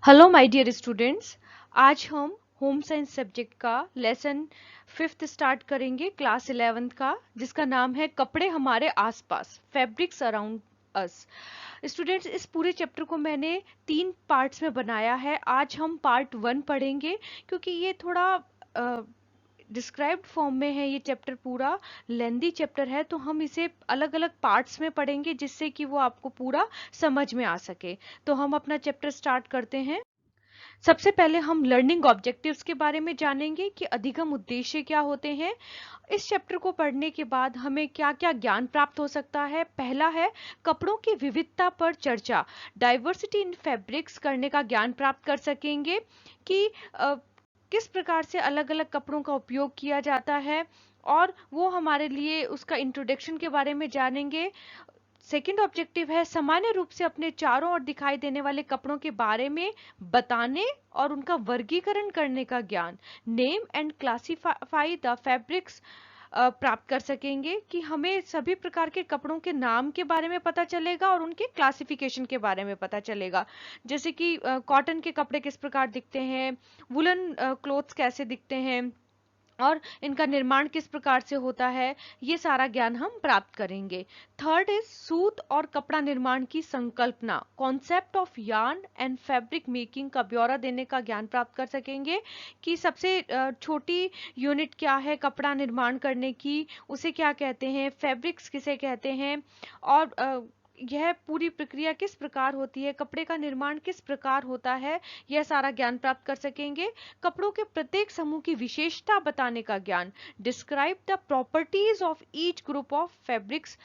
Hello my dear students. आज हम home science subject का लेसन 5th स्टार्ट करेंगे, क्लास 11th का, जिसका नाम है कपड़े हमारे आसपास, फैब्रिक्स अराउंड अस। स्टूडेंट्स, इस पूरे चैप्टर को मैंने 3 पार्ट्स में बनाया है। आज हम पार्ट 1 पढ़ेंगे क्योंकि ये थोड़ा डिस्क्राइब्ड फॉर्म में है। ये चैप्टर पूरा लेंदी चैप्टर है, तो हम इसे अलग अलग पार्ट्स में पढ़ेंगे जिससे कि वो आपको पूरा समझ में आ सके। तो हम अपना चैप्टर स्टार्ट करते हैं। सबसे पहले हम लर्निंग ऑब्जेक्टिव्स के बारे में जानेंगे कि अधिगम उद्देश्य क्या होते हैं। इस चैप्टर को पढ़ने के बाद हमें क्या क्या ज्ञान प्राप्त हो सकता है। पहला है कपड़ों की विविधता पर चर्चा, डाइवर्सिटी इन फैब्रिक्स करने का ज्ञान प्राप्त कर सकेंगे कि किस प्रकार से अलग अलग कपड़ों का उपयोग किया जाता है, और वो हमारे लिए उसका इंट्रोडक्शन के बारे में जानेंगे। सेकंड ऑब्जेक्टिव है सामान्य रूप से अपने चारों ओर दिखाई देने वाले कपड़ों के बारे में बताने और उनका वर्गीकरण करने का ज्ञान, name and classify the fabrics प्राप्त कर सकेंगे कि हमें सभी प्रकार के कपड़ों के नाम के बारे में पता चलेगा और उनके क्लासिफिकेशन के बारे में पता चलेगा। जैसे कि कॉटन के कपड़े किस प्रकार दिखते हैं, वुलन क्लोथ्स कैसे दिखते हैं, और इनका निर्माण किस प्रकार से होता है, ये सारा ज्ञान हम प्राप्त करेंगे। थर्ड इज सूत और कपड़ा निर्माण की संकल्पना, concept of yarn and fabric making का ब्यौरा देने का ज्ञान प्राप्त कर सकेंगे कि सबसे छोटी यूनिट क्या है कपड़ा निर्माण करने की, उसे क्या कहते हैं, फैब्रिक्स किसे कहते हैं, और यह पूरी प्रक्रिया किस प्रकार होती है, कपड़े का निर्माण किस प्रकार होता है, यह सारा ज्ञान प्राप्त कर सकेंगे। कपड़ों के प्रत्येक समूह की विशेषता बताने का ज्ञान, describe the properties of each group of fabrics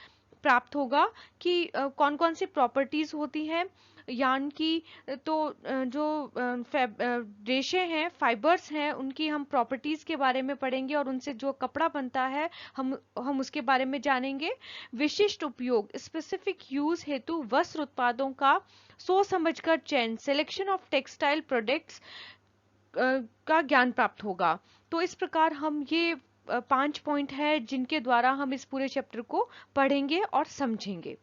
प्राप्त होगा कि कौन कौन सी प्रॉपर्टीज होती हैं यार्न की। तो जो रेशे हैं, फाइबर्स हैं, उनकी हम प्रॉपर्टीज के बारे में पढ़ेंगे और उनसे जो कपड़ा बनता है हम उसके बारे में जानेंगे। विशिष्ट उपयोग, स्पेसिफिक यूज हेतु वस्त्र उत्पादों का सोच समझकर चयन, सिलेक्शन ऑफ टेक्सटाइल प्रोडक्ट्स का ज्ञान प्राप्त होगा। तो इस प्रकार हम ये 5 पॉइंट है जिनके द्वारा हम इस पूरे चैप्टर को पढ़ेंगे और समझेंगे।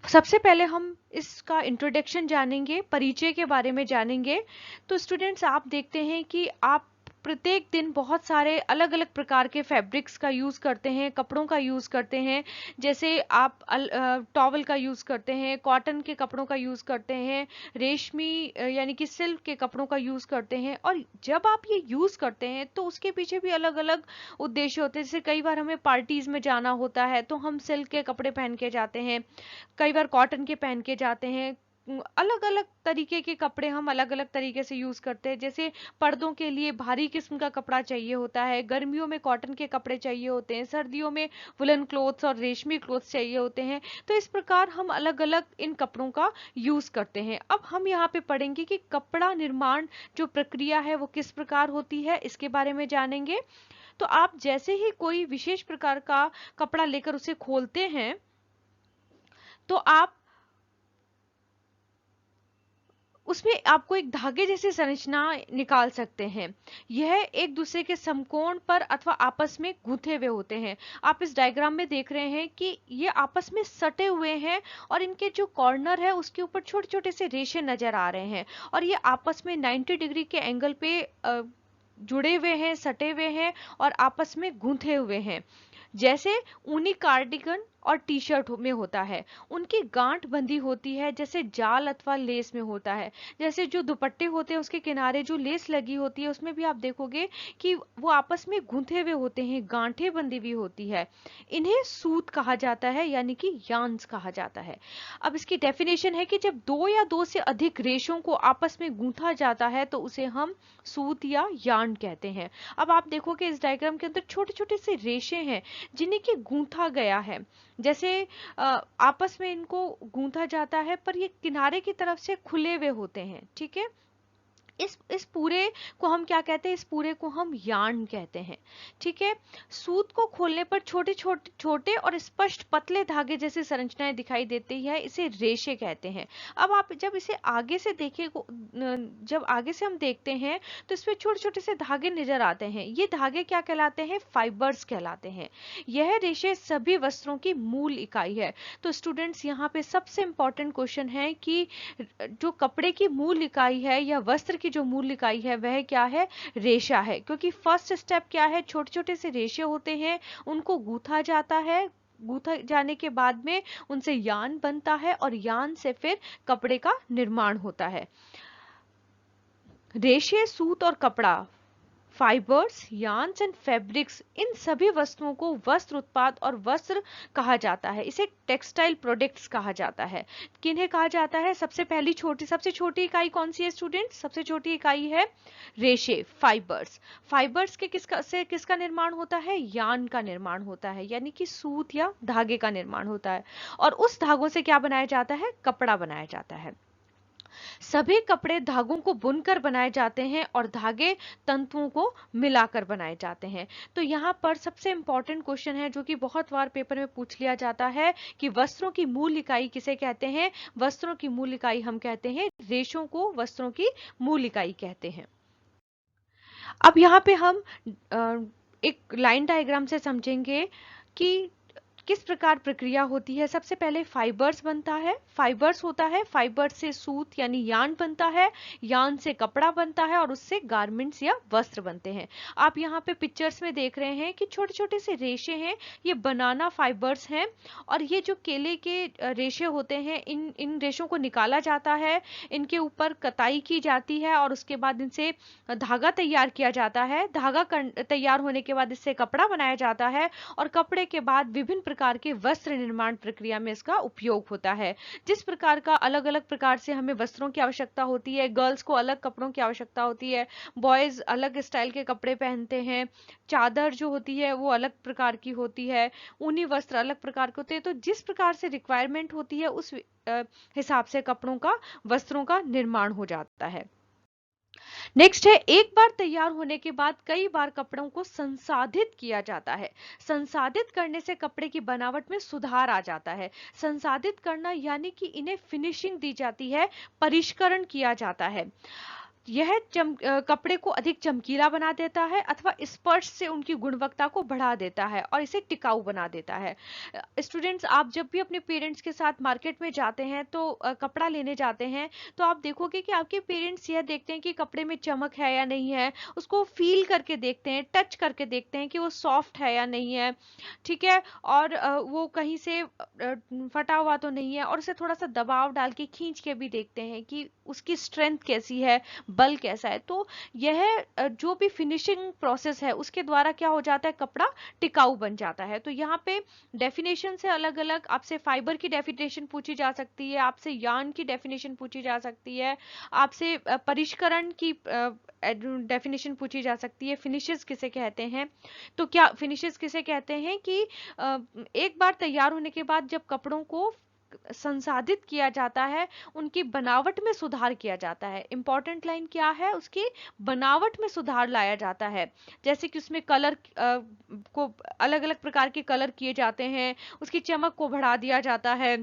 सबसे पहले हम इसका इंट्रोडक्शन जानेंगे, परिचय के बारे में जानेंगे। तो स्टूडेंट्स, आप देखते हैं कि आप प्रत्येक दिन बहुत सारे अलग अलग प्रकार के फैब्रिक्स का यूज करते हैं, कपड़ों का यूज करते हैं। जैसे आप टॉवल का यूज करते हैं, कॉटन के कपड़ों का यूज करते हैं, रेशमी यानी कि सिल्क के कपड़ों का यूज करते हैं। और जब आप ये यूज करते हैं तो उसके पीछे भी अलग अलग उद्देश्य होते हैं। जैसे कई बार हमें पार्टीज में जाना होता है तो हम सिल्क के कपड़े पहन के जाते हैं, कई बार कॉटन के पहन के जाते हैं। अलग अलग तरीके के कपड़े हम अलग अलग तरीके से यूज करते हैं। जैसे पर्दों के लिए भारी किस्म का कपड़ा चाहिए होता है, गर्मियों में कॉटन के कपड़े चाहिए होते हैं, सर्दियों में वुलन क्लोथ्स और रेशमी क्लोथ्स चाहिए होते हैं। तो इस प्रकार हम अलग अलग इन कपड़ों का यूज करते हैं। अब हम यहाँ पे पढ़ेंगे कि कपड़ा निर्माण जो प्रक्रिया है वो किस प्रकार होती है, इसके बारे में जानेंगे। तो आप जैसे ही कोई विशेष प्रकार का कपड़ा लेकर उसे खोलते हैं तो आप उसमें आपको एक धागे जैसी संरचना निकाल सकते हैं। यह एक दूसरे के समकोण पर अथवा आपस में गूंथे हुए होते हैं। आप इस डायग्राम में देख रहे हैं कि ये आपस में सटे हुए हैं और इनके जो कॉर्नर है उसके ऊपर छोटे छोटे से रेशे नजर आ रहे हैं, और ये आपस में 90 डिग्री के एंगल पे जुड़े हुए हैं, सटे हुए हैं और आपस में गूंथे हुए हैं। जैसे ऊनी कार्डिगन और टी शर्ट में होता है, उनकी गांठ बंधी होती है जैसे जाल अथवा लेस में होता है। जैसे जो दुपट्टे होते हैं उसके किनारे जो लेस लगी होती है उसमें भी आप देखोगे कि वो आपस में गूंथे हुए होते हैं, गांठें बंधी हुई होती है। इन्हें सूत कहा जाता है, यानी कि यार्न्स कहा जाता है। अब इसकी डेफिनेशन है कि जब दो या दो से अधिक रेशों को आपस में गूंथा जाता है तो उसे हम सूत या यार्न कहते हैं। अब आप देखोगे इस डायग्राम के अंदर छोटे छोटे से रेशे हैं जिन्हें कि गूंथा गया है। जैसे आपस में इनको गूंथा जाता है पर ये किनारे की तरफ से खुले हुए होते हैं, ठीक है। इस पूरे को हम क्या कहते हैं? इस पूरे को हम यार्न कहते हैं। ठीक है, सूत को खोलने पर छोटे छोटे छोटे और स्पष्ट पतले धागे जैसी संरचनाएं दिखाई देती है, इसे रेशे कहते हैं। अब आप जब इसे आगे से देखें, जब आगे से हम देखते हैं तो इसमें छोटे छोटे से धागे नजर आते हैं। ये धागे क्या कहलाते हैं? फाइबर्स कहलाते हैं। यह रेशे सभी वस्त्रों की मूल इकाई है। तो स्टूडेंट्स, यहाँ पे सबसे इंपॉर्टेंट क्वेश्चन है कि जो कपड़े की मूल इकाई है या वस्त्र की जो मूल इकाई है वह क्या है? रेशा है। क्योंकि फर्स्ट स्टेप क्या है? छोटे छोटे से रेशे होते हैं, उनको गूंथा जाता है, गूंथा जाने के बाद में उनसे यान बनता है और यान से फिर कपड़े का निर्माण होता है। रेशे, सूत और कपड़ा, फाइबर्स, यार्न्स एंड फैब्रिक्स, इन सभी वस्तुओं को वस्त्र उत्पाद और वस्त्र कहा जाता है। इसे टेक्सटाइल प्रोडक्ट्स कहा जाता है। किन्हें कहा जाता है? सबसे छोटी इकाई कौन सी है स्टूडेंट्स? सबसे छोटी इकाई है रेशे, फाइबर्स। फाइबर्स के किसका निर्माण होता है? यार्न का निर्माण होता है, यानी कि सूत या धागे का निर्माण होता है। और उस धागों से क्या बनाया जाता है? कपड़ा बनाया जाता है। सभी कपड़े धागों को बुनकर बनाए जाते हैं और धागे तंतुओं को मिलाकर बनाए जाते हैं। तो यहाँ पर सबसे इंपॉर्टेंट क्वेश्चन है जो कि बहुत बार पेपर में पूछ लिया जाता है कि वस्त्रों की मूल इकाई किसे कहते हैं? वस्त्रों की मूल इकाई हम कहते हैं रेशों को, वस्त्रों की मूल इकाई कहते हैं। अब यहाँ पे हम एक लाइन डायग्राम से समझेंगे कि किस प्रकार प्रक्रिया होती है। सबसे पहले फाइबर्स बनता है, फाइबर्स होता है, फाइबर से सूत यानी यार्न बनता है, यार्न से कपड़ा बनता है और उससे गारमेंट्स या वस्त्र बनते हैं। आप यहाँ पे पिक्चर्स में देख रहे हैं कि छोटे छोटे से रेशे हैं, ये बनाना फाइबर्स हैं। और ये जो केले के रेशे होते हैं, इन रेशों को निकाला जाता है, इनके ऊपर कताई की जाती है और उसके बाद इनसे धागा तैयार किया जाता है। धागा तैयार होने के बाद इससे कपड़ा बनाया जाता है और कपड़े के बाद विभिन्न प्रकार के वस्त्र निर्माण प्रक्रिया में इसका उपयोग होता है। जिस प्रकार का अलग अलग प्रकार से हमें वस्त्रों की आवश्यकता होती है, गर्ल्स को अलग कपड़ों की आवश्यकता होती है, बॉयज अलग स्टाइल के कपड़े पहनते हैं, चादर जो होती है वो अलग प्रकार की होती है, ऊनी वस्त्र अलग प्रकार के होते हैं। तो जिस प्रकार से रिक्वायरमेंट होती है उस हिसाब से कपड़ों का, वस्त्रों का निर्माण हो जाता है। नेक्स्ट है, एक बार तैयार होने के बाद कई बार कपड़ों को संसाधित किया जाता है। संसाधित करने से कपड़े की बनावट में सुधार आ जाता है। संसाधित करना यानी कि इन्हें फिनिशिंग दी जाती है, परिष्करण किया जाता है। यह कपड़े को अधिक चमकीला बना देता है अथवा स्पर्श से उनकी गुणवत्ता को बढ़ा देता है और इसे टिकाऊ बना देता है। स्टूडेंट्स, आप जब भी अपने पेरेंट्स के साथ मार्केट में जाते हैं तो कपड़ा लेने जाते हैं तो आप देखोगे कि आपके पेरेंट्स यह देखते हैं कि कपड़े में चमक है या नहीं है, उसको फील करके देखते हैं, टच करके देखते हैं कि वो सॉफ्ट है या नहीं है। ठीक है, और वो कहीं से फटा हुआ तो नहीं है, और उसे थोड़ा सा दबाव डाल के खींच के भी देखते हैं कि उसकी स्ट्रेंथ कैसी है, बल कैसा है। तो यह जो भी फिनिशिंग प्रोसेस है उसके द्वारा क्या हो जाता है? कपड़ा टिकाऊ बन जाता है। तो यहाँ पे डेफिनेशन से अलग अलग आपसे फाइबर की डेफिनेशन पूछी जा सकती है, आपसे यार्न की डेफिनेशन पूछी जा सकती है, आपसे परिष्करण की डेफिनेशन पूछी जा सकती है। फिनिशेस किसे कहते हैं? तो क्या फिनिशेस किसे कहते हैं कि एक बार तैयार होने के बाद जब कपड़ों को संसाधित किया जाता है, उनकी बनावट में सुधार किया जाता है। इंपॉर्टेंट लाइन क्या है? उसकी बनावट में सुधार लाया जाता है। जैसे कि उसमें कलर को अलग अलग प्रकार के कलर किए जाते हैं, उसकी चमक को बढ़ा दिया जाता है,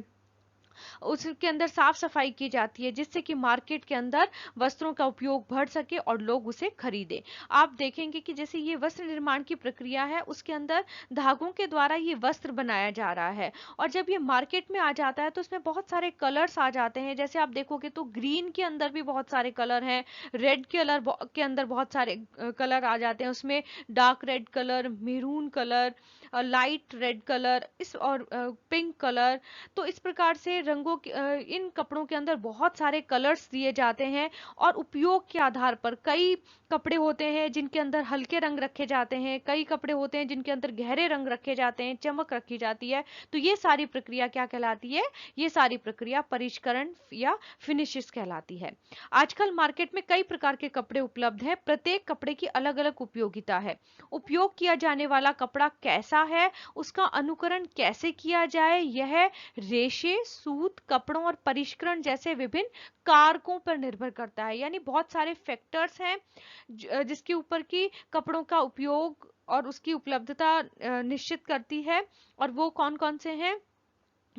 उसके अंदर साफ सफाई की जाती है, जिससे कि मार्केट के अंदर वस्त्रों का उपयोग बढ़ सके और लोग उसे खरीदें। आप देखेंगे कि जैसे ये वस्त्र निर्माण की प्रक्रिया है, उसके अंदर धागों के द्वारा ये वस्त्र बनाया जा रहा है और जब ये मार्केट में आ जाता है तो उसमें बहुत सारे कलर्स आ जाते हैं। जैसे आप देखोगे तो ग्रीन के अंदर भी बहुत सारे कलर हैं, रेड कलर के अंदर बहुत सारे कलर आ जाते हैं, उसमें dark red colour, maroon colour, light red colour, इस और पिंक कलर। तो इस प्रकार से रंगों इन कपड़ों के अंदर बहुत सारे कलर्स दिए जाते हैं और उपयोग के आधार पर कई कपड़े होते हैं जिनके अंदर हल्के रंग रखे जाते हैं, कई कपड़े होते हैं जिनके अंदर गहरे रंग रखे जाते हैं, चमक रखी जाती है। तो ये सारी प्रक्रिया क्या कहलाती है? ये सारी प्रक्रिया परिष्करण या फिनिशेस कहलाती है। आजकल मार्केट में कई प्रकार के कपड़े उपलब्ध हैं, प्रत्येक कपड़े की अलग अलग उपयोगिता है। उपयोग किया जाने वाला कपड़ा कैसा है, उसका अनुकरण कैसे किया जाए, यह रेशे, सूत सूत, कपड़ों और परिष्करण जैसे विभिन्न कारकों पर निर्भर करता है। यानी बहुत सारे फैक्टर्स हैं जिसके ऊपर की कपड़ों का उपयोग और उसकी उपलब्धता निश्चित करती है। और वो कौन कौन से हैं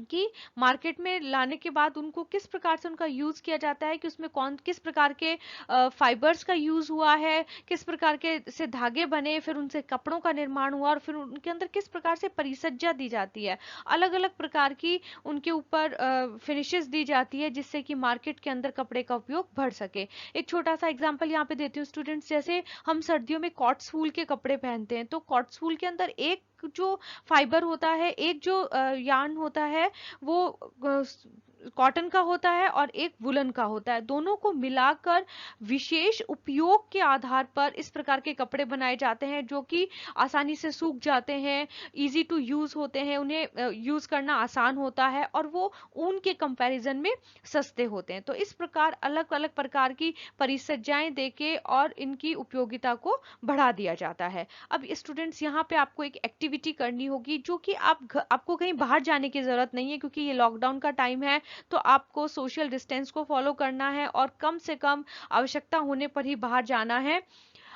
कि मार्केट में लाने के बाद उनको किस प्रकार से उनका यूज किया जाता है, कि उसमें कौन किस प्रकार के फाइबर्स का यूज हुआ है, किस प्रकार के से धागे बने, फिर उनसे कपड़ों का निर्माण हुआ और फिर उनके अंदर किस प्रकार से परिसज्जा दी जाती है, अलग अलग प्रकार की उनके ऊपर फिनिशेस दी जाती है जिससे कि मार्केट के अंदर कपड़े का उपयोग बढ़ सके। एक छोटा सा एग्जाम्पल यहाँ पे देती हूँ स्टूडेंट्स, जैसे हम सर्दियों में कॉट्स वूल के कपड़े पहनते हैं, तो कॉट्स वूल के अंदर एक जो फाइबर होता है, एक जो यार्न होता है वो कॉटन का होता है और एक वुलन का होता है। दोनों को मिलाकर विशेष उपयोग के आधार पर इस प्रकार के कपड़े बनाए जाते हैं जो कि आसानी से सूख जाते हैं, इजी टू यूज होते हैं, उन्हें यूज करना आसान होता है और वो ऊन के कंपैरिजन में सस्ते होते हैं। तो इस प्रकार अलग अलग प्रकार की परिसज्जाएं देके और इनकी उपयोगिता को बढ़ा दिया जाता है। अब स्टूडेंट्स यहाँ पे आपको एक एक्टिविटी करनी होगी जो कि आपको कहीं बाहर जाने की जरूरत नहीं है, क्योंकि ये लॉकडाउन का टाइम है, तो आपको सोशल डिस्टेंस को फॉलो करना है और कम से कम आवश्यकता होने पर ही बाहर जाना है।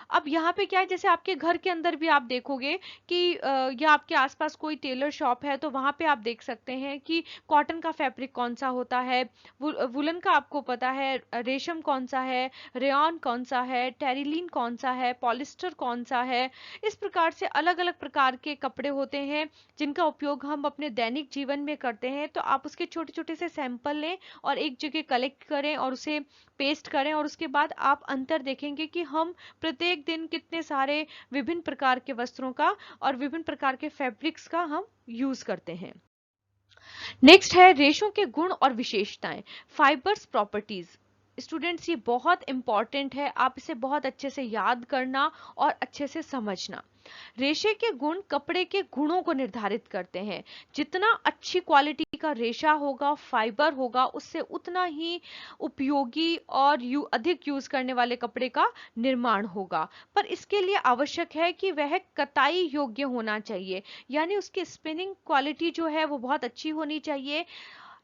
अब यहाँ पे क्या है, जैसे आपके घर के अंदर भी आप देखोगे कि या आपके आसपास कोई टेलर शॉप है तो वहां पे आप देख सकते हैं कि कॉटन का फैब्रिक कौन सा होता है, वुलन का आपको पता है, रेशम कौन सा है, रेयॉन कौन सा है, टेरिलीन कौन सा है, पॉलिस्टर कौन सा है। इस प्रकार से अलग अलग प्रकार के कपड़े होते हैं जिनका उपयोग हम अपने दैनिक जीवन में करते हैं। तो आप उसके छोटे छोटे से सैंपल लें और एक जगह कलेक्ट करें और उसे पेस्ट करें और उसके बाद आप अंतर देखेंगे कि हम प्रत्येक दिन कितने सारे विभिन्न प्रकार के वस्त्रों का और विभिन्न प्रकार के फैब्रिक्स का हम यूज करते हैं। नेक्स्ट है रेशों के गुण और विशेषताएं, फाइबर्स प्रॉपर्टीज। स्टूडेंट्स ये बहुत इंपॉर्टेंट है, आप इसे बहुत अच्छे से याद करना और अच्छे से समझना। रेशे के गुण कपड़े के गुणों को निर्धारित करते हैं। जितना अच्छी क्वालिटी का रेशा होगा, फाइबर होगा, उससे उतना ही उपयोगी और अधिक यूज करने वाले कपड़े का निर्माण होगा। पर इसके लिए आवश्यक है कि वह कताई योग्य होना चाहिए, यानी उसकी स्पिनिंग क्वालिटी जो है वो बहुत अच्छी होनी चाहिए।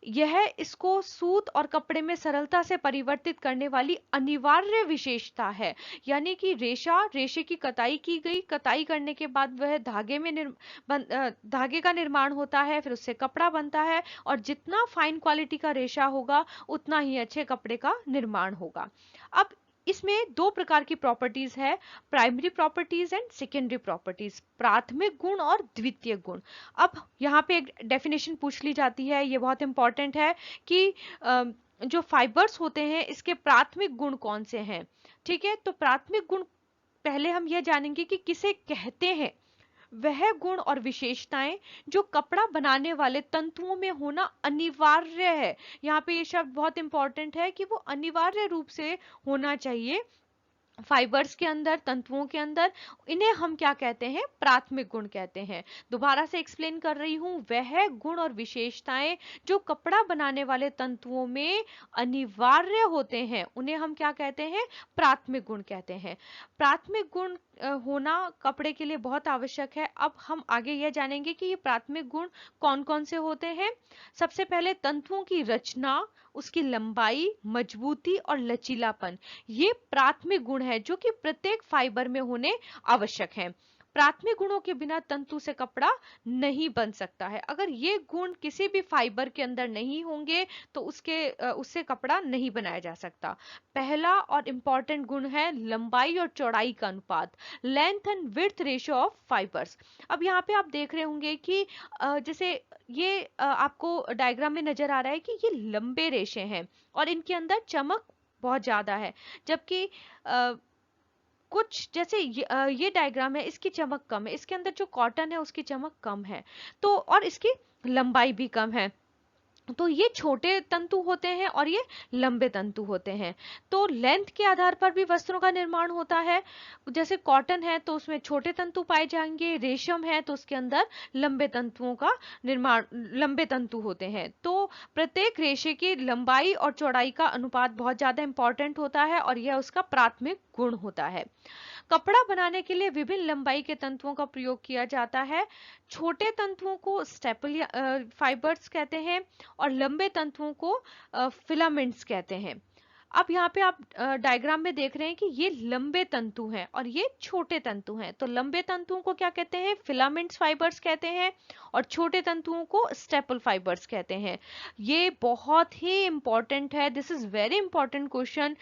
यह इसको सूत और कपड़े में सरलता से परिवर्तित करने वाली अनिवार्य विशेषता है। यानी कि रेशे की कताई की गई, कताई करने के बाद वह धागे का निर्माण होता है, फिर उससे कपड़ा बनता है और जितना फाइन क्वालिटी का रेशा होगा उतना ही अच्छे कपड़े का निर्माण होगा। अब इसमें दो प्रकार की प्रॉपर्टीज है, primary properties and secondary properties, प्राथमिक गुण और द्वितीय गुण। अब यहाँ पे एक डेफिनेशन पूछ ली जाती है, ये बहुत इंपॉर्टेंट है कि जो फाइबर्स होते हैं इसके प्राथमिक गुण कौन से हैं। ठीक है, तो प्राथमिक गुण पहले हम यह जानेंगे कि किसे कहते हैं। वह गुण और विशेषताएं जो कपड़ा बनाने वाले तंतुओं में होना अनिवार्य है। यहाँ पे ये शब्द बहुत इंपॉर्टेंट है कि वो अनिवार्य रूप से होना चाहिए फाइबर्स के अंदर, तंतुओं के अंदर। इन्हें हम क्या कहते हैं, प्राथमिक गुण कहते हैं। दोबारा से एक्सप्लेन कर रही हूं, वह गुण और विशेषताएं जो कपड़ा बनाने वाले तंतुओं में अनिवार्य होते हैं उन्हें हम क्या कहते हैं, प्राथमिक गुण कहते हैं। प्राथमिक गुण होना कपड़े के लिए बहुत आवश्यक है। अब हम आगे यह जानेंगे कि ये प्राथमिक गुण कौन कौन से होते हैं। सबसे पहले तंतुओं की रचना, उसकी लंबाई, मजबूती और लचीलापन, ये प्राथमिक गुण है जो कि प्रत्येक फाइबर में होने आवश्यक हैं। प्राथमिक गुणों के बिना तंतु से कपड़ा नहीं बन सकता है। अगर ये गुण किसी भी फाइबर के अंदर नहीं होंगे तो उससे कपड़ा नहीं बनाया जा सकता। पहला और इंपॉर्टेंट गुण है लंबाई और चौड़ाई का अनुपात, length and width ratio of fibres. अब यहाँ पे आप देख रहे होंगे कि जैसे ये आपको डायग्राम में नजर आ रहा है कि ये लंबे रेशे हैं और इनके अंदर चमक बहुत ज्यादा है, जबकि कुछ जैसे ये डायग्राम है, इसकी चमक कम है, इसके अंदर जो कॉटन है उसकी चमक कम है, तो और इसकी लंबाई भी कम है। तो ये छोटे तंतु होते हैं और ये लंबे तंतु होते हैं। तो लेंथ के आधार पर भी वस्त्रों का निर्माण होता है। जैसे कॉटन है तो उसमें छोटे तंतु पाए जाएंगे, रेशम है तो उसके अंदर लंबे तंतुओं का निर्माण, लंबे तंतु होते हैं। तो प्रत्येक रेशे की लंबाई और चौड़ाई का अनुपात बहुत ज्यादा इंपॉर्टेंट होता है और यह उसका प्राथमिक गुण होता है। कपड़ा बनाने के लिए विभिन्न लंबाई के तंतुओं का प्रयोग किया जाता है। छोटे तंतुओं को स्टेपल फाइबर्स कहते हैं और लंबे तंतुओं को फिलामेंट्स कहते हैं। अब यहाँ पे आप डायग्राम में देख रहे हैं कि ये लंबे तंतु हैं और ये छोटे तंतु हैं। तो लंबे तंतुओं को क्या कहते हैं? फिलामेंट्स फाइबर्स कहते हैं और छोटे तंतुओं को स्टेपल फाइबर्स कहते हैं। ये बहुत ही इंपॉर्टेंट है, this is very important question.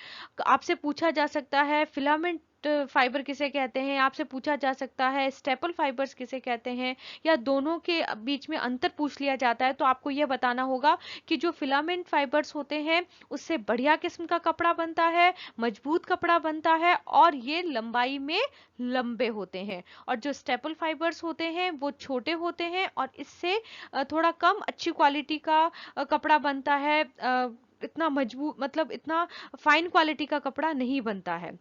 आपसे पूछा जा सकता है फिलामेंट फाइबर किसे कहते हैं, आपसे पूछा जा सकता है स्टेपल फाइबर्स किसे कहते हैं, या दोनों के बीच में अंतर पूछ लिया जाता है तो आपको यह बताना होगा कि जो फिलामेंट फाइबर्स होते हैं उससे बढ़िया किस्म का कपड़ा बनता है, मजबूत कपड़ा बनता है और ये लंबाई में लंबे होते हैं, और जो स्टेपल फाइबर्स होते हैं वो छोटे होते हैं और इससे थोड़ा कम अच्छी क्वालिटी का कपड़ा बनता है। इतना मजबूत मतलब इतना फाइन क्वालिटी का कपड़ा नहीं बनता है।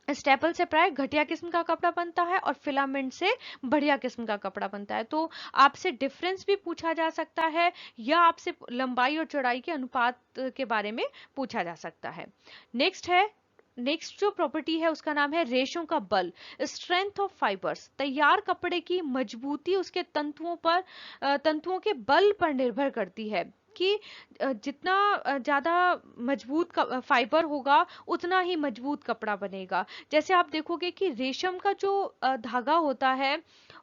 स्टेपल से प्राय घटिया किस्म का कपड़ा बनता है और फिलामेंट से बढ़िया किस्म का कपड़ा बनता है। तो आपसे डिफरेंस भी पूछा जा सकता है या आपसे लंबाई और चौड़ाई के अनुपात के बारे में पूछा जा सकता है। नेक्स्ट जो प्रॉपर्टी है उसका नाम है रेशों का बल, स्ट्रेंथ ऑफ फाइबर्स। तैयार कपड़े की मजबूती उसके तंतुओं के बल पर निर्भर करती है कि जितना ज्यादा मजबूत फाइबर होगा उतना ही मजबूत कपड़ा बनेगा। जैसे आप देखोगे कि रेशम का जो धागा होता है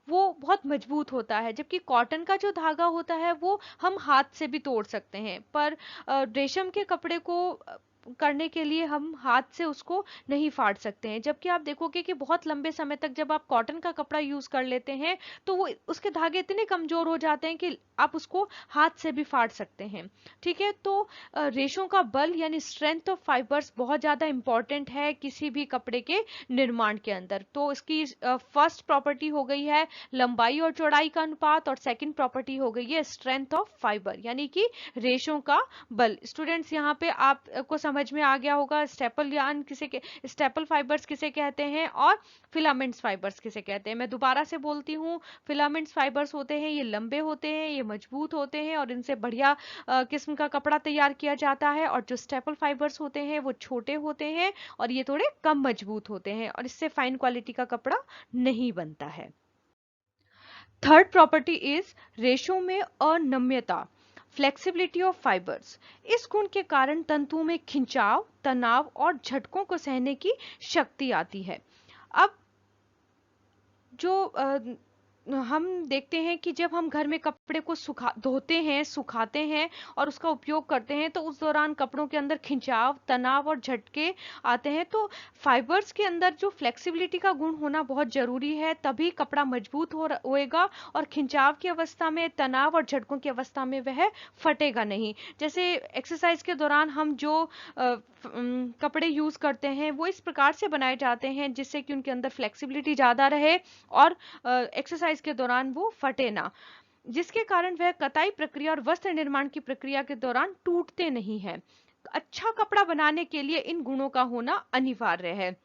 वो बहुत मजबूत होता है, जबकि कॉटन का जो धागा होता है वो हम हाथ से भी तोड़ सकते हैं, पर रेशम के कपड़े को करने के लिए हम हाथ से उसको नहीं फाड़ सकते हैं। जबकि आप देखोगे कि बहुत लंबे समय तक जब आप कॉटन का कपड़ा यूज कर लेते हैं तो वो उसके धागे इतने कमजोर हो जाते हैं कि आप उसको हाथ से भी फाड़ सकते हैं। ठीक है, तो रेशों का बल यानी स्ट्रेंथ ऑफ फाइबर्स बहुत ज्यादा इंपॉर्टेंट है किसी भी कपड़े के निर्माण के अंदर। तो इसकी फर्स्ट प्रॉपर्टी हो गई है लंबाई और चौड़ाई का अनुपात और सेकंड प्रॉपर्टी हो गई है स्ट्रेंथ ऑफ फाइबर यानी कि रेशों का बल। स्टूडेंट्स यहाँ पे आपको समझ में आ गया होगा स्टेपल फाइबर्स किसे कहते हैं और फिलामेंट्स फाइबर्स किसे कहते हैं। मैं दोबारा से बोलती हूँ, फिलामेंट्स फाइबर्स होते हैं ये लंबे होते हैं, ये मजबूत होते हैं और इनसे बढ़िया किस्म का कपड़ा तैयार किया जाता है, और जो स्टेपल फाइबर्स होते हैं वो छोटे होते हैं और ये थोड़े कम मजबूत होते हैं और इससे फाइन क्वालिटी का कपड़ा नहीं बनता है। थर्ड प्रॉपर्टी इज रेशो में अनम्यता, फ्लेक्सिबिलिटी ऑफ फाइबर्स। इस गुण के कारण तंतुओं में खिंचाव, तनाव और झटकों को सहने की शक्ति आती है। अब जो हम देखते हैं कि जब हम घर में कपड़े को धोते हैं, सुखाते हैं और उसका उपयोग करते हैं तो उस दौरान कपड़ों के अंदर खिंचाव, तनाव और झटके आते हैं। तो फाइबर्स के अंदर जो फ्लेक्सिबिलिटी का गुण होना बहुत जरूरी है, तभी कपड़ा मजबूत होएगा और खिंचाव की अवस्था में, तनाव और झटकों की अवस्था में वह फटेगा नहीं। जैसे एक्सरसाइज के दौरान हम जो कपड़े यूज करते हैं वो इस प्रकार से बनाए जाते हैं जिससे कि उनके अंदर फ्लेक्सिबिलिटी ज्यादा रहे और एक्सरसाइज के दौरान वो फटे ना, जिसके कारण वह कताई प्रक्रिया और वस्त्र निर्माण की प्रक्रिया के दौरान टूटते नहीं हैं। अच्छा कपड़ा बनाने के लिए इन गुणों का होना अनिवार्य है।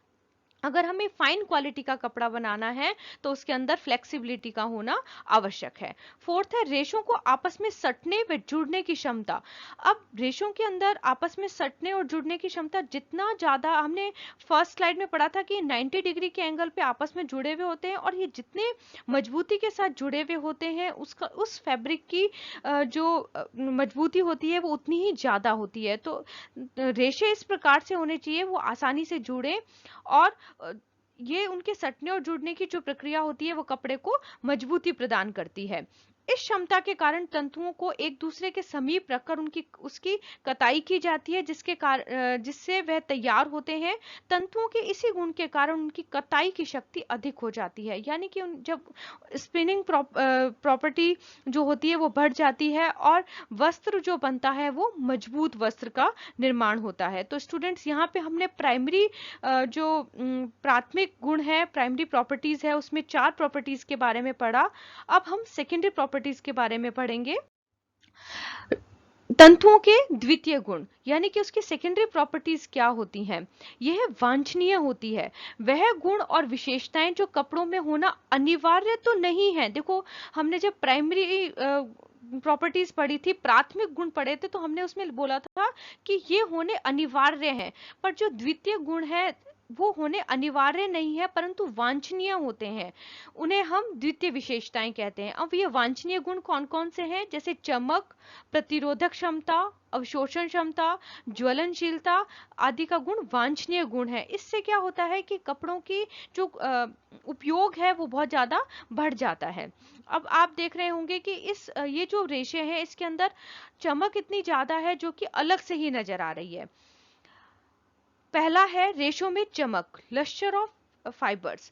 अगर हमें फाइन क्वालिटी का कपड़ा बनाना है तो उसके अंदर फ्लेक्सिबिलिटी का होना आवश्यक है। फोर्थ है रेशों को आपस में सटने व जुड़ने की क्षमता। अब रेशों के अंदर आपस में सटने और जुड़ने की क्षमता जितना ज्यादा, हमने फर्स्ट स्लाइड में पढ़ा था कि 90 डिग्री के एंगल पे आपस में जुड़े हुए होते हैं और ये जितने मजबूती के साथ जुड़े हुए होते हैं उस फैब्रिक की जो मजबूती होती है वो उतनी ही ज्यादा होती है। तो रेशे इस प्रकार से होने चाहिए वो आसानी से जुड़े और ये उनके सटने और जुड़ने की जो प्रक्रिया होती है वो कपड़े को मजबूती प्रदान करती है। इस क्षमता के कारण तंतुओं को एक दूसरे के समीप रखकर उसकी कताई की जाती है जिससे वह तैयार होते हैं। तंतुओं के इसी गुण के कारण उनकी कताई की शक्ति अधिक हो जाती है, यानी कि जब स्पिनिंग प्रॉपर्टी जो होती है वो बढ़ जाती है और वस्त्र जो बनता है वो मजबूत वस्त्र का निर्माण होता है। तो स्टूडेंट्स यहाँ पे हमने प्राइमरी जो प्राथमिक गुण है, प्राइमरी प्रॉपर्टीज है, उसमें 4 प्रॉपर्टीज के बारे में पढ़ा। अब हम सेकेंडरी प्रॉपर्टीज के बारे में पढ़ेंगे। तंतुओं के द्वितीय गुण यानी कि उसकी सेकेंडरी प्रॉपर्टीज क्या होती हैं, यह वांछनीय होती है। वह गुण और विशेषताएं जो कपड़ों में होना अनिवार्य तो नहीं है। देखो, हमने जब प्राइमरी प्रॉपर्टीज पढ़ी थी, प्राथमिक गुण पढ़े थे, तो हमने उसमें बोला था कि ये होने अनिवार्य हैं, पर जो द्वितीय गुण है वो होने अनिवार्य नहीं है परंतु वांछनीय होते हैं, उन्हें हम द्वितीय विशेषताएं कहते हैं। अब ये वांछनीय गुण कौन कौन से हैं? जैसे चमक, प्रतिरोधक क्षमता, अवशोषण क्षमता, ज्वलनशीलता आदि का गुण वांछनीय गुण है। इससे क्या होता है कि कपड़ों की जो उपयोग है वो बहुत ज्यादा बढ़ जाता है। अब आप देख रहे होंगे कि ये जो रेशे हैं इसके अंदर चमक इतनी ज्यादा है जो कि अलग से ही नजर आ रही है। पहला है रेशों में चमक, लस्टर ऑफ फाइबर्स।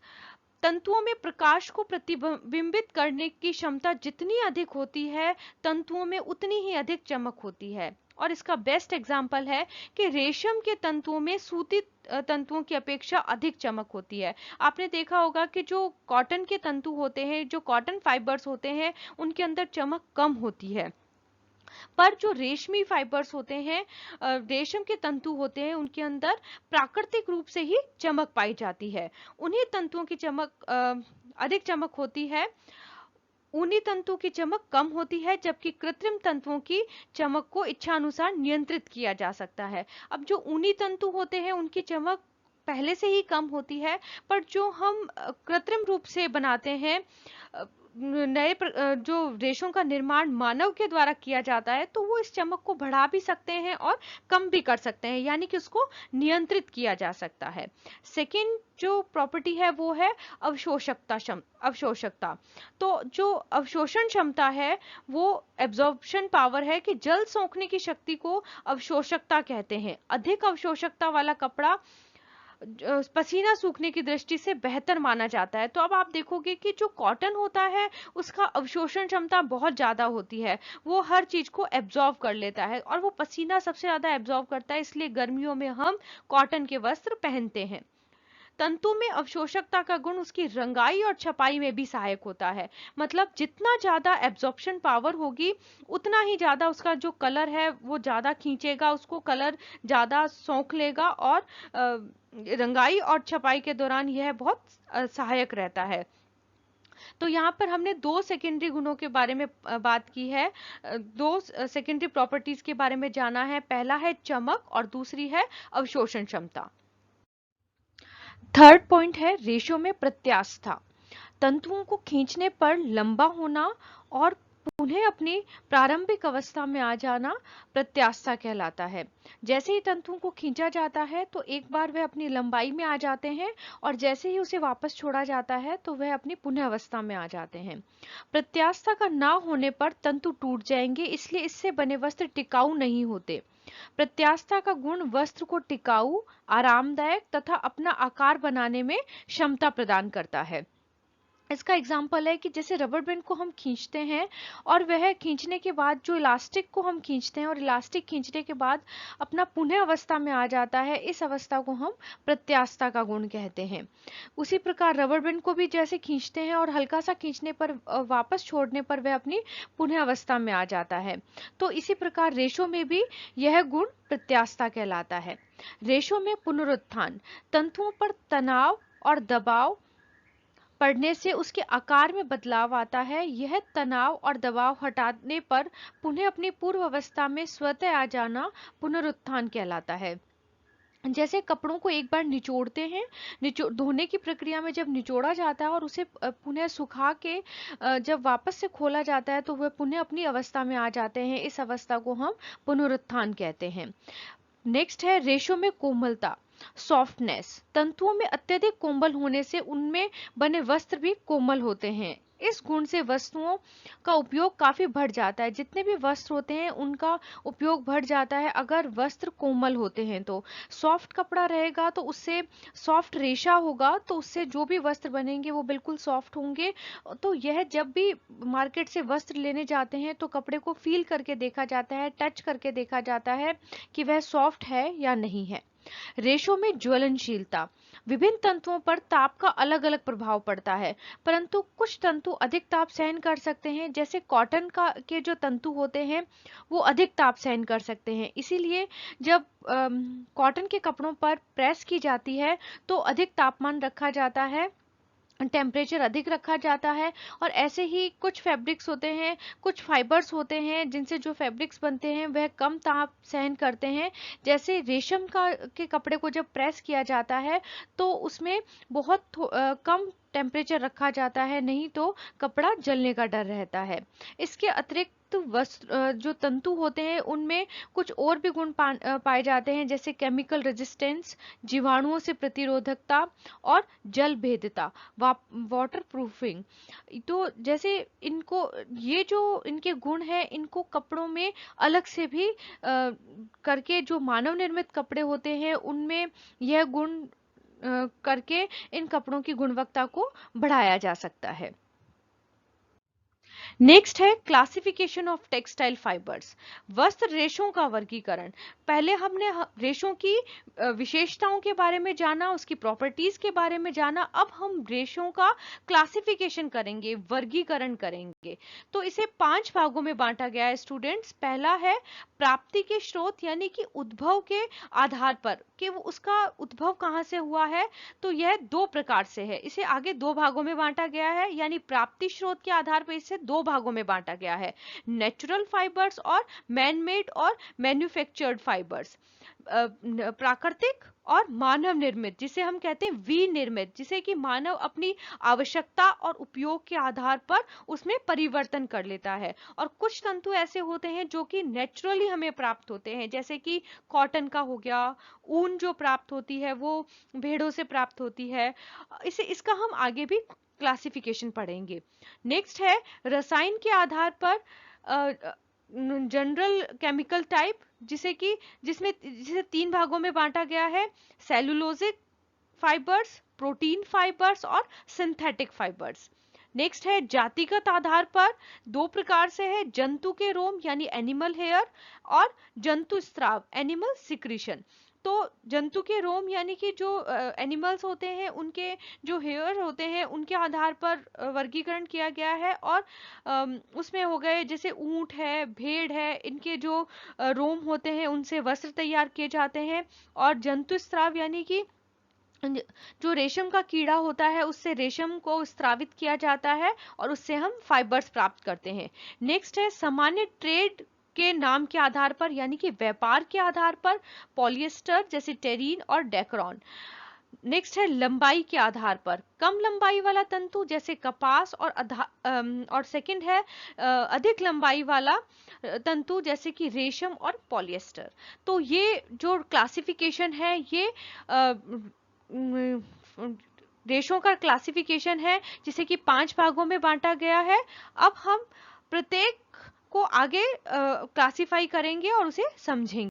तंतुओं में प्रकाश को प्रतिबिंबित करने की क्षमता जितनी अधिक होती है, तंतुओं में उतनी ही अधिक चमक होती है। और इसका बेस्ट एग्जाम्पल है कि रेशम के तंतुओं में सूती तंतुओं की अपेक्षा अधिक चमक होती है। आपने देखा होगा कि जो कॉटन के तंतु होते हैं, जो कॉटन फाइबर्स होते हैं, उनके अंदर चमक कम होती है। पर जो रेशमी फाइबर्स होते हैं, रेशम के तंतु होते हैं, उनके अंदर प्राकृतिक रूप से ही चमक पाई जाती है। उन्हीं तंतुओं की चमक अधिक चमक होती है, ऊनी तंतु की चमक कम होती है, जबकि कृत्रिम तंतुओं की चमक को इच्छानुसार नियंत्रित किया जा सकता है। अब जो ऊनी तंतु होते हैं उनकी चमक पहले से ही कम होती है, पर जो हम कृत्रिम रूप से बनाते हैं, जो रेशों का निर्माण मानव के द्वारा किया जाता है, तो वो इस चमक को बढ़ा भी सकते हैं और कम भी कर सकते हैं, यानी कि उसको नियंत्रित किया जा सकता है। सेकेंड जो प्रॉपर्टी है वो है अवशोषकता। तो जो अवशोषण क्षमता है वो एब्जॉर्प्शन पावर है, कि जल सोखने की शक्ति को अवशोषकता कहते हैं। अधिक अवशोषकता वाला कपड़ा पसीना सूखने की दृष्टि से बेहतर माना जाता है। तो अब आप देखोगे कि जो कॉटन होता है उसका अवशोषण क्षमता बहुत ज्यादा होती है, वो हर चीज को एब्जॉर्ब कर लेता है और वो पसीना सबसे ज्यादा एब्जॉर्ब करता है, इसलिए गर्मियों में हम कॉटन के वस्त्र पहनते हैं। तंतु में अवशोषकता का गुण उसकी रंगाई और छपाई में भी सहायक होता है। मतलब जितना ज्यादा एब्जॉर्प्शन पावर होगी उतना ही ज्यादा उसका जो कलर है वो ज्यादा खींचेगा, उसको कलर ज्यादा सोख लेगा, और रंगाई और छपाई के दौरान यह बहुत सहायक रहता है। तो यहाँ पर हमने दो सेकेंडरी गुणों के बारे में बात की है, दो सेकेंडरी प्रॉपर्टीज के बारे में जाना है। पहला है चमक और दूसरी है अवशोषण क्षमता। थर्ड पॉइंट है रेशो में प्रत्यास्था। तंतुओं को खींचने पर लंबा होना और उन्हें अपनी प्रारंभिक अवस्था में आ जाना प्रत्यास्था कहलाता है। जैसे ही तंतुओं को खींचा जाता है तो एक बार वह अपनी लंबाई में आ जाते हैं, और जैसे ही उसे वापस छोड़ा जाता है तो वह अपनी पुनः अवस्था में आ जाते हैं। प्रत्यास्था का ना होने पर तंतु टूट जाएंगे, इसलिए इससे बने वस्त्र टिकाऊ नहीं होते। प्रत्यास्था का गुण वस्त्र को टिकाऊ, आरामदायक तथा अपना आकार बनाने में क्षमता प्रदान करता है। इसका एग्जाम्पल है कि जैसे रबर बैंड को हम खींचते हैं और वह खींचने के बाद जो इलास्टिक को हम खींचते हैं और इलास्टिक खींचने के बाद अपना पुनः अवस्था में आ जाता है, इस अवस्था को हम प्रत्यास्था का गुण कहते हैं। उसी प्रकार रबर बैंड को भी जैसे खींचते हैं और हल्का सा खींचने पर वापस छोड़ने पर वह अपनी पुनः अवस्था में आ जाता है। तो इसी प्रकार रेशों में भी यह गुण प्रत्यास्था कहलाता है। रेशों में पुनरुत्थान। तंतुओं पर तनाव और दबाव पड़ने से उसके आकार में बदलाव आता है। यह तनाव और दबाव हटाने पर पुनः अपनी पूर्व अवस्था में स्वतः आ जाना पुनरुत्थान कहलाता है। जैसे कपड़ों को एक बार निचोड़ते हैं, धोने की प्रक्रिया में जब निचोड़ा जाता है और उसे पुनः सुखा के जब वापस से खोला जाता है तो वह पुनः अपनी अवस्था में आ जाते हैं। इस अवस्था को हम पुनरुत्थान कहते हैं। नेक्स्ट है रेशों में कोमलता, सॉफ्टनेस। तंतुओं में अत्यधिक कोमल होने से उनमें बने वस्त्र भी कोमल होते हैं। इस गुण से वस्तुओं का उपयोग काफी बढ़ जाता है। जितने भी वस्त्र होते हैं उनका उपयोग बढ़ जाता है अगर वस्त्र कोमल होते हैं। तो सॉफ्ट कपड़ा रहेगा तो उससे सॉफ्ट रेशा होगा, तो उससे जो भी वस्त्र बनेंगे वो बिल्कुल सॉफ्ट होंगे। तो यह जब भी मार्केट से वस्त्र लेने जाते हैं तो कपड़े को फील करके देखा जाता है, टच करके देखा जाता है कि वह सॉफ्ट है या नहीं है। रेशों में ज्वलनशीलता। विभिन्न तंतुओं पर ताप का अलग अलग प्रभाव पड़ता है, परंतु कुछ तंतु अधिक ताप सहन कर सकते हैं। जैसे कॉटन के जो तंतु होते हैं वो अधिक ताप सहन कर सकते हैं, इसीलिए जब कॉटन के कपड़ों पर प्रेस की जाती है तो अधिक तापमान रखा जाता है टेम्परेचर अधिक रखा जाता है। और ऐसे ही कुछ फैब्रिक्स होते हैं, कुछ फाइबर्स होते हैं जिनसे जो फैब्रिक्स बनते हैं वह कम ताप सहन करते हैं। जैसे रेशम का के कपड़े को जब प्रेस किया जाता है तो उसमें बहुत कम टेम्परेचर रखा जाता है, नहीं तो कपड़ा जलने का डर रहता है। इसके अतिरिक्त वस्त्र जो तंतु होते हैं उनमें कुछ और भी गुण पाए जाते हैं, जैसे केमिकल रेजिस्टेंस, जीवाणुओं से प्रतिरोधकता और जल भेद्यता, वाटर प्रूफिंग। तो जैसे इनको, ये जो इनके गुण है इनको कपड़ों में अलग से भी करके जो मानव निर्मित कपड़े होते हैं उनमें यह गुण करके इन कपड़ों की गुणवत्ता को बढ़ाया जा सकता है। नेक्स्ट है क्लासिफिकेशन ऑफ टेक्सटाइल फाइबर्स, वस्त्र रेशों का वर्गीकरण। पहले हमने रेशों की विशेषताओं के बारे में जाना, उसकी प्रॉपर्टीज के बारे में जाना। अब हम रेशों का क्लासिफिकेशन करेंगे, वर्गीकरण करेंगे। तो इसे 5 भागों में बांटा गया है स्टूडेंट्स। पहला है प्राप्ति के स्रोत, यानी कि उद्भव के आधार पर कि वो उसका उद्भव कहाँ से हुआ है। तो यह 2 प्रकार से है, इसे आगे 2 भागों में बांटा गया है, यानी प्राप्ति स्रोत के आधार पर इसे 2 भागों में बांटा गया है, नेचुरल फाइबर्स और मैन मेड और मैन्युफैक्चर्ड फाइबर्स। प्राकृतिक और मानव निर्मित, जिसे हम कहते हैं विनिर्मित, जिसे कि मानव अपनी आवश्यकता और उपयोग के आधार पर उसमें परिवर्तन कर लेता है। और कुछ तंतु ऐसे होते हैं जो कि नेचुरली हमें प्राप्त होते हैं, जैसे कि कॉटन का हो गया, ऊन जो प्राप्त होती है वो भेड़ों से प्राप्त होती है। इसका हम आगे भी क्लासिफिकेशन पढ़ेंगे। नेक्स्ट है रसायन के आधार पर जनरल केमिकल टाइप, जिसे 3 भागों में बांटा गया है, सेलुलोजिक फाइबर्स, प्रोटीन फाइबर्स और सिंथेटिक फाइबर्स। नेक्स्ट है जातिगत आधार पर 2 प्रकार से है, जंतु के रोम यानी एनिमल हेयर और जंतु स्राव एनिमल सिक्रीशन। तो जंतु के रोम यानी कि जो एनिमल्स होते हैं उनके जो हेयर होते हैं उनके आधार पर वर्गीकरण किया गया है। और उसमें हो गए जैसे ऊंट है, भेड़ है, इनके जो रोम होते हैं उनसे वस्त्र तैयार किए जाते हैं। और जंतु स्राव यानी कि जो रेशम का कीड़ा होता है उससे रेशम को स्रावित किया जाता है और उससे हम फाइबर्स प्राप्त करते हैं। नेक्स्ट है सामान्य ट्रेड के नाम के आधार पर, यानी कि व्यापार के आधार पर, पॉलिएस्टर जैसे टेरीन और डेक्रॉन। नेक्स्ट है लंबाई के आधार पर, कम लंबाई वाला तंतु जैसे कपास और सेकंड है अधिक लंबाई वाला तंतु जैसे कि रेशम और पॉलिएस्टर। तो ये जो क्लासिफिकेशन है ये रेशों का क्लासिफिकेशन है, जिसे कि 5 भागों में बांटा गया है। अब हम प्रत्येक को आगे क्लासिफाई करेंगे और उसे समझेंगे।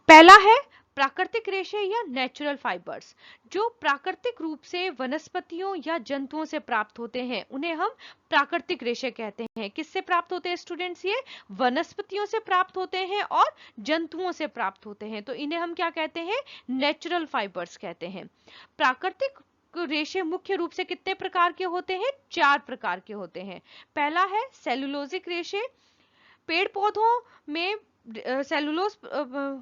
पहला है प्राकृतिक रेशे या नेचुरल फाइबर्स। जो प्राकृतिक रूप से वनस्पतियों या जंतुओं से प्राप्त होते हैं उन्हें हम प्राकृतिक रेशे कहते हैं। किससे प्राप्त होते हैं स्टूडेंट्स? ये वनस्पतियों से प्राप्त होते हैं और जंतुओं से प्राप्त होते हैं, तो इन्हें हम क्या कहते हैं? नेचुरल फाइबर्स कहते हैं। प्राकृतिक रेशे मुख्य रूप से कितने प्रकार के होते हैं? 4 प्रकार के होते हैं। पहला है सेलुलोजिक रेशे। पेड़ पौधों में सेलुलोज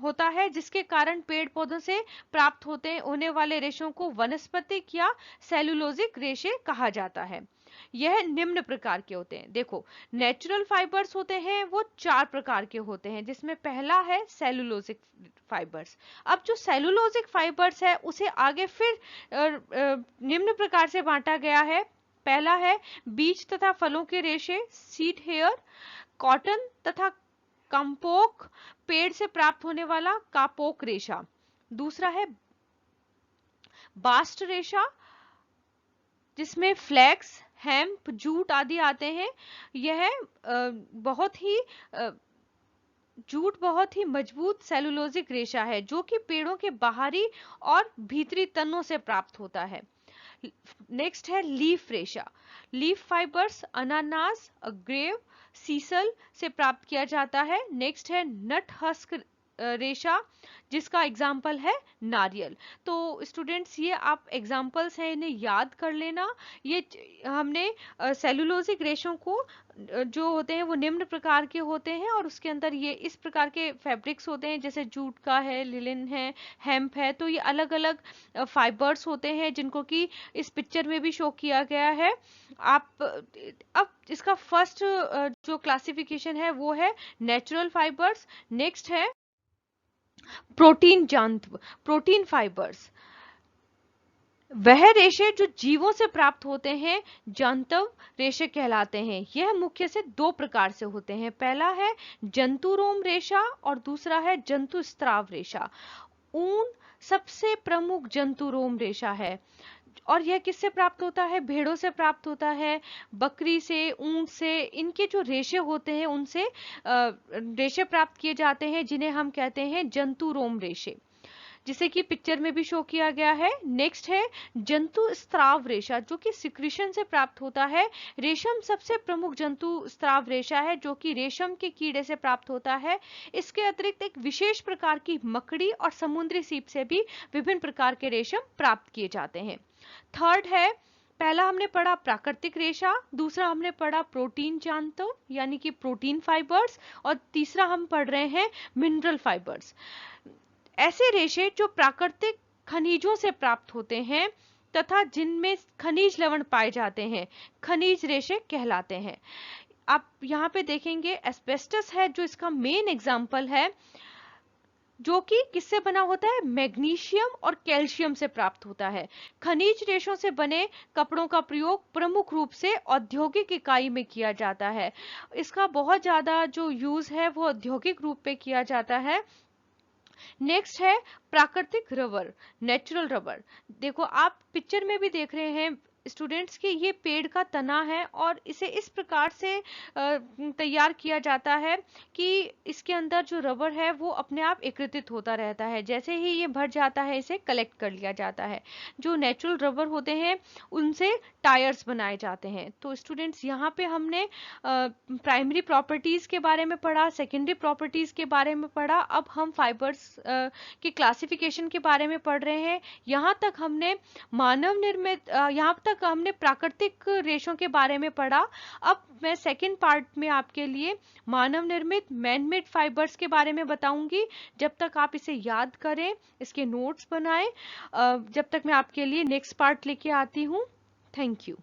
होता है, जिसके कारण पेड़ पौधों से प्राप्त होने वाले रेशों को वनस्पतिक या सेलुलोजिक रेशे कहा जाता है। यह निम्न प्रकार के होते हैं। देखो, नेचुरल फाइबर्स होते हैं वो 4 प्रकार के होते हैं, जिसमें पहला है सेलुलोजिक फाइबर्स। अब जो सेलुलोजिक फाइबर्स है उसे आगे फिर निम्न प्रकार से बांटा गया है। पहला है बीज तथा फलों के रेशे, सीड हेयर, कॉटन तथा कंपोक, पेड़ से प्राप्त होने वाला कापोक रेशा। दूसरा है बास्ट रेशा, जिसमें फ्लैक्स, हेम्प, जूट आदि आते हैं। यह जूट बहुत ही मजबूत सेलुलोजिक रेशा है जो कि पेड़ों के बाहरी और भीतरी तनों से प्राप्त होता है। नेक्स्ट है लीफ रेशा। लीफ फाइबर्स अनानास, ग्रेव, सीसल से प्राप्त किया जाता है। नेक्स्ट है नट हस्क रेशा, जिसका एग्जाम्पल है नारियल। तो स्टूडेंट्स ये आप एग्जाम्पल्स हैं, इन्हें याद कर लेना। ये हमने सेलुलोजिक रेशों को जो होते हैं वो निम्न प्रकार के होते हैं, और उसके अंदर ये इस प्रकार के फैब्रिक्स होते हैं, जैसे जूट का है, लिनन है, हेम्प है। तो ये अलग अलग फाइबर्स होते हैं जिनको कि इस पिक्चर में भी शो किया गया है। आप अब इसका फर्स्ट जो क्लासिफिकेशन है वो है नेचुरल फाइबर्स। नेक्स्ट है प्रोटीन जंतु, प्रोटीन फाइबर्स। वह रेशे जो जीवों से प्राप्त होते हैं जंतु रेशे कहलाते हैं। यह मुख्य से दो प्रकार से होते हैं। पहला है जंतुरोम रेशा और दूसरा है जंतु स्त्राव रेशा। ऊन सबसे प्रमुख जंतुरोम रेशा है, और यह किससे प्राप्त होता है? भेड़ों से प्राप्त होता है, बकरी से, ऊंट से। इनके जो रेशे होते हैं उनसे रेशे प्राप्त किए जाते हैं, जिन्हें हम कहते हैं जंतुरोम रेशे, जिसे कि पिक्चर में भी शो किया गया है। नेक्स्ट है जंतु स्त्राव रेशा, जो कि सिक्रीशन से प्राप्त होता है। रेशम सबसे प्रमुख जंतु स्त्राव रेशा है, जो कि रेशम के कीड़े से प्राप्त होता है। इसके अतिरिक्त एक विशेष प्रकार की मकड़ी और समुद्री सीप से भी विभिन्न प्रकार के रेशम प्राप्त किए जाते हैं। थर्ड है, पहला हमने पढ़ा प्राकृतिक रेशा, दूसरा हमने पढ़ा प्रोटीन जंतु यानी कि प्रोटीन फाइबर्स, और तीसरा हम पढ़ रहे हैं मिनरल फाइबर्स। ऐसे रेशे जो प्राकृतिक खनिजों से प्राप्त होते हैं तथा जिनमें खनिज लवण पाए जाते हैं, खनिज रेशे कहलाते हैं। आप यहाँ पे देखेंगे एस्बेस्टस है जो इसका मेन एग्जाम्पल है, जो कि किससे बना होता है? मैग्नीशियम और कैल्शियम से प्राप्त होता है। खनिज रेशों से बने कपड़ों का प्रयोग प्रमुख रूप से औद्योगिक इकाई में किया जाता है। इसका बहुत ज्यादा जो यूज है वो औद्योगिक रूप पे किया जाता है। नेक्स्ट है प्राकृतिक रबर, नेचुरल रबर। देखो आप पिक्चर में भी देख रहे हैं स्टूडेंट्स कि ये पेड़ का तना है, और इसे इस प्रकार से तैयार किया जाता है कि इसके अंदर जो रबर है वो अपने आप एकत्रित होता रहता है। जैसे ही ये भर जाता है इसे कलेक्ट कर लिया जाता है। जो नेचुरल रबर होते हैं उनसे टायर्स बनाए जाते हैं। तो स्टूडेंट्स यहाँ पे हमने प्राइमरी प्रॉपर्टीज के बारे में पढ़ा, सेकेंडरी प्रॉपर्टीज के बारे में पढ़ा। अब हम फाइबर्स की क्लासिफिकेशन के बारे में पढ़ रहे हैं। यहाँ तक हमने मानव निर्मित, यहाँ तक हमने प्राकृतिक रेशों के बारे में पढ़ा। अब मैं सेकेंड पार्ट में आपके लिए मानव निर्मित मैन मेड फाइबर्स के बारे में बताऊंगी। जब तक आप इसे याद करें, इसके नोट्स बनाएं, जब तक मैं आपके लिए नेक्स्ट पार्ट लेके आती हूँ। Thank you.